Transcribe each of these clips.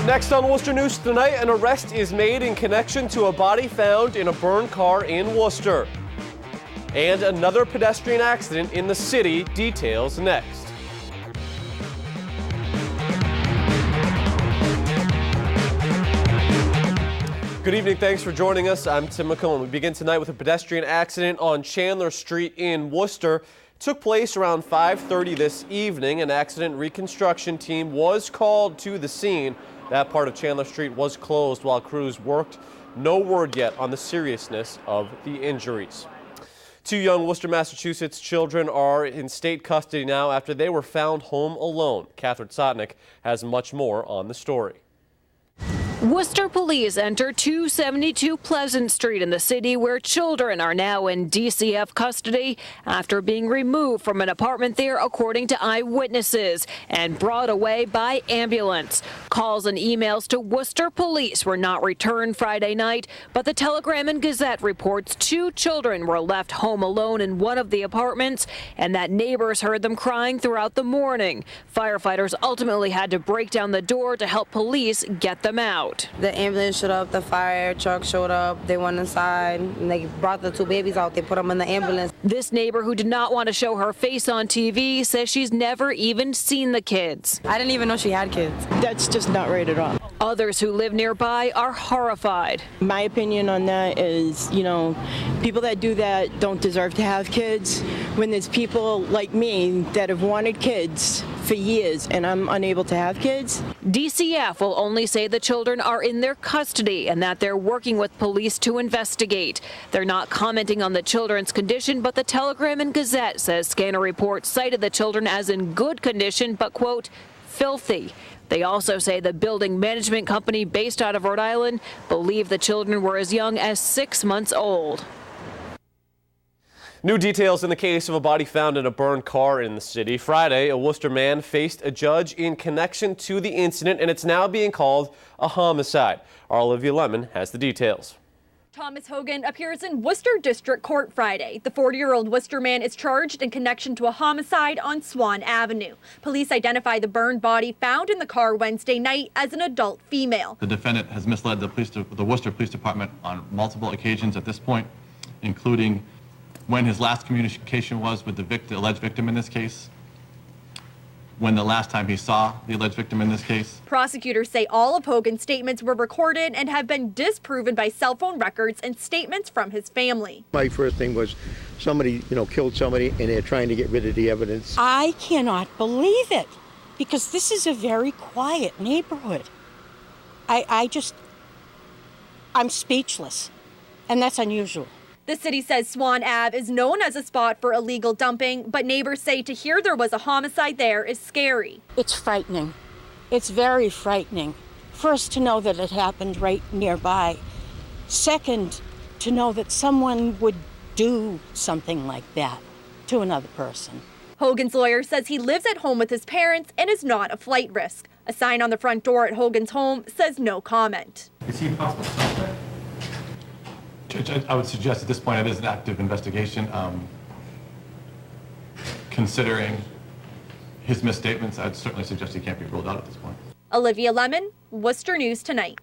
Next on Worcester News tonight, an arrest is made in connection to a body found in a burned car in Worcester. And another pedestrian accident in the city. Details next. Good evening, thanks for joining us. I'm Tim McComb. We begin tonight with a pedestrian accident on Chandler Street in Worcester. It took place around 5:30 this evening. An accident reconstruction team was called to the scene. That part of Chandler Street was closed while crews worked. No word yet on the seriousness of the injuries. Two young Worcester, Massachusetts children are in state custody now after they were found home alone. Catherine Sotnick has much more on the story. Worcester police enter 272 Pleasant Street in the city where children are now in DCF custody after being removed from an apartment there, according to eyewitnesses, and brought away by ambulance. Calls and emails to Worcester police were not returned Friday night, but the Telegram and Gazette reports two children were left home alone in one of the apartments and that neighbors heard them crying throughout the morning. Firefighters ultimately had to break down the door to help police get them out. The ambulance showed up, the fire truck showed up, they went inside, and they brought the two babies out, they put them in the ambulance. This neighbor, who did not want to show her face on TV, says she's never even seen the kids. I didn't even know she had kids. That's just not right at all. Others who live nearby are horrified. My opinion on that is, people that do that don't deserve to have kids. When there's people like me that have wanted kids for years and I'm unable to have kids. DCF will only say the children are in their custody and that they're working with police to investigate. They're not commenting on the children's condition, but the Telegram and Gazette says scanner reports cited the children as in good condition, but, quote, filthy. They also say the building management company based out of Rhode Island believed the children were as young as 6 months old. New details in the case of a body found in a burned car in the city. Friday, a Worcester man faced a judge in connection to the incident, and it's now being called a homicide. Our Olivia Lemon has the details. Thomas Hogan appears in Worcester District Court Friday. The 40-year-old Worcester man is charged in connection to a homicide on Swan Avenue. Police identify the burned body found in the car Wednesday night as an adult female. The defendant has misled the Worcester Police Department on multiple occasions at this point, including when his last communication was with the alleged victim in this case, when the last time he saw the alleged victim in this case. Prosecutors say all of Hogan's statements were recorded and have been disproven by cell phone records and statements from his family. My first thing was somebody, killed somebody and they're trying to get rid of the evidence. I cannot believe it because this is a very quiet neighborhood. I'm speechless, and that's unusual. The city says Swan Ave is known as a spot for illegal dumping, but neighbors say to hear there was a homicide there is scary. It's frightening. It's very frightening. First, to know that it happened right nearby. Second, to know that someone would do something like that to another person. Hogan's lawyer says he lives at home with his parents and is not a flight risk. A sign on the front door at Hogan's home says no comment. Is he a possible suspect? I would suggest at this point it is an active investigation. Considering his misstatements, I'd certainly suggest he can't be ruled out at this point. Olivia Lemon, Worcester News Tonight.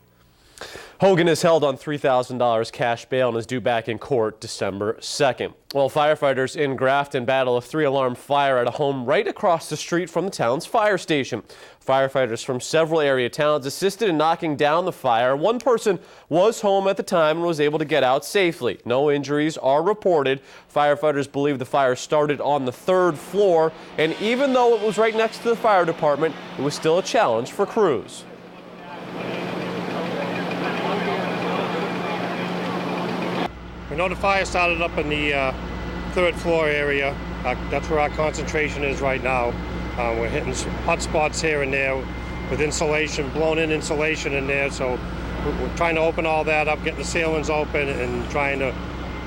Hogan is held on $3,000 cash bail and is due back in court December 2nd. Well, firefighters in Grafton battle a 3-alarm fire at a home right across the street from the town's fire station. Firefighters from several area towns assisted in knocking down the fire. One person was home at the time and was able to get out safely. No injuries are reported. Firefighters believe the fire started on the 3rd floor, and even though it was right next to the fire department, it was still a challenge for crews. We know the fire started up in the 3rd floor area. That's where our concentration is right now. We're hitting hot spots here and there with insulation, blown in insulation in there. So we're trying to open all that up, getting the ceilings open and trying to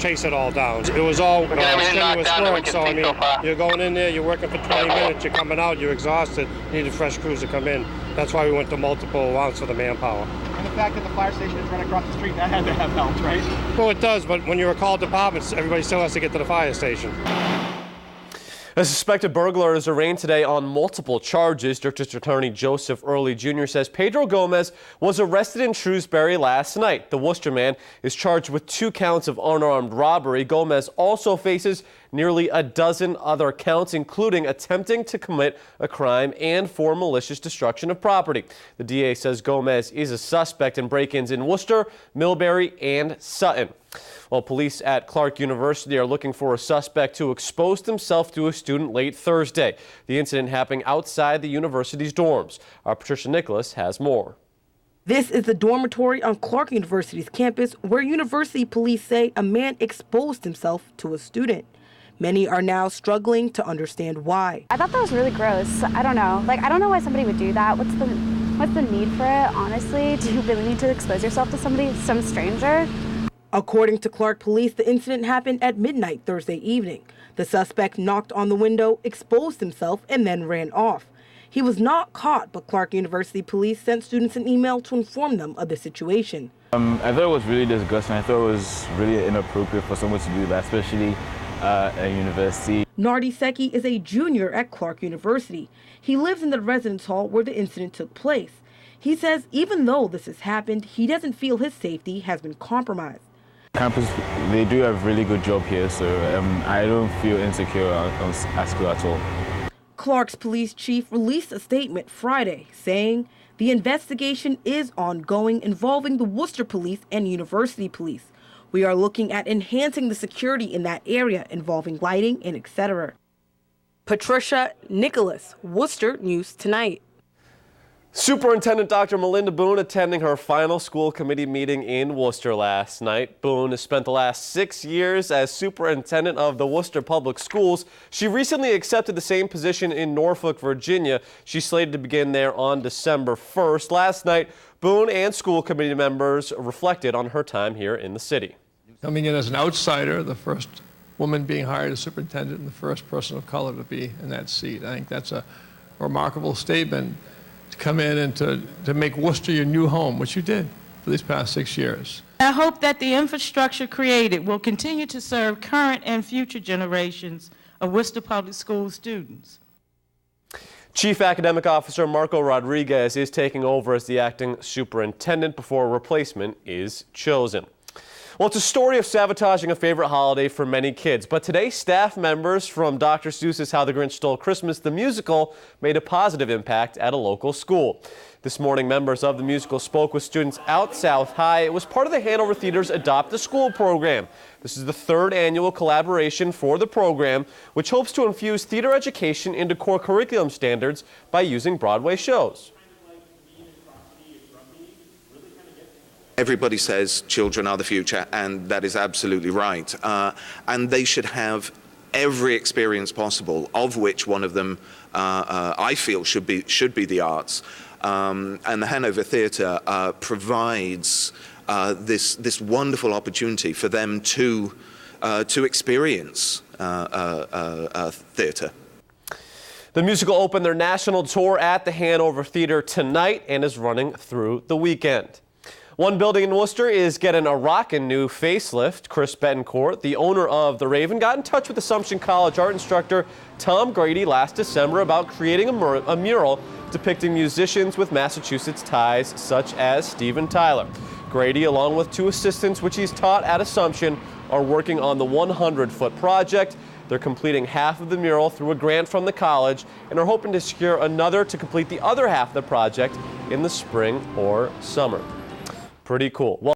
chase it all down. It was all strenuous work, so I mean, you're going in there, you're working for 20 minutes, you're coming out, you're exhausted, you need a fresh crews to come in. That's why we went to multiple rounds for the manpower. And the fact that the fire station is right across the street, that had to have helped, right? Well, it does, but when you're a called department, everybody still has to get to the fire station. A suspected burglar is arraigned today on multiple charges. District Attorney Joseph Early Jr. says Pedro Gomez was arrested in Shrewsbury last night. The Worcester man is charged with 2 counts of unarmed robbery. Gomez also faces nearly a dozen other counts, including attempting to commit a crime and for malicious destruction of property. The DA says Gomez is a suspect in break-ins in Worcester, Millbury, and Sutton. Well, police at Clark University are looking for a suspect who exposed himself to a student late Thursday. The incident happening outside the university's dorms. Our Patricia Nicholas has more. This is the dormitory on Clark University's campus where university police say a man exposed himself to a student. Many are now struggling to understand why. I thought that was really gross. I don't know. I don't know why somebody would do that. What's the need for it, honestly? Do you really need to expose yourself to somebody, some stranger? According to Clark police, the incident happened at midnight Thursday evening. The suspect knocked on the window, exposed himself, and then ran off. He was not caught, but Clark University police sent students an email to inform them of the situation. I thought it was really disgusting. I thought it was really inappropriate for someone to do that, especially at university. Nardi Secchi is a junior at Clark University. He lives in the residence hall where the incident took place. He says even though this has happened, he doesn't feel his safety has been compromised. Campus, they do a really good job here, so I don't feel insecure at school at all. Clark's police chief released a statement Friday saying the investigation is ongoing involving the Worcester police and university police. We are looking at enhancing the security in that area involving lighting and etc. Patricia Nicholas, Worcester News Tonight. Superintendent Dr. Melinda Boone attending her final school committee meeting in Worcester last night. Boone has spent the last 6 years as superintendent of the Worcester Public Schools. She recently accepted the same position in Norfolk, Virginia. She's slated to begin there on December 1st. Last night, Boone and school committee members reflected on her time here in the city. Coming in as an outsider, the first woman being hired as superintendent and the first person of color to be in that seat. I think that's a remarkable statement. To come in and to make Worcester your new home, which you did for these past 6 years. I hope that the infrastructure created will continue to serve current and future generations of Worcester Public School students. Chief Academic Officer Marco Rodriguez is taking over as the acting superintendent before a replacement is chosen. Well, it's a story of sabotaging a favorite holiday for many kids, but today staff members from Dr. Seuss's How the Grinch Stole Christmas, the musical, made a positive impact at a local school. This morning, members of the musical spoke with students out South High. It was part of the Hanover Theater's Adopt a School program. This is the 3rd annual collaboration for the program, which hopes to infuse theater education into core curriculum standards by using Broadway shows. Everybody says children are the future, and that is absolutely right. And they should have every experience possible, of which one of them I feel should be the arts. And the Hanover Theatre provides this wonderful opportunity for them to experience theatre. The musical opened their national tour at the Hanover Theatre tonight and is running through the weekend. One building in Worcester is getting a rockin' new facelift. Chris Betancourt, the owner of The Raven, got in touch with Assumption College art instructor Tom Grady last December about creating a mural depicting musicians with Massachusetts ties, such as Steven Tyler. Grady, along with 2 assistants, which he's taught at Assumption, are working on the 100-foot project. They're completing half of the mural through a grant from the college and are hoping to secure another to complete the other half of the project in the spring or summer. Pretty cool. Well,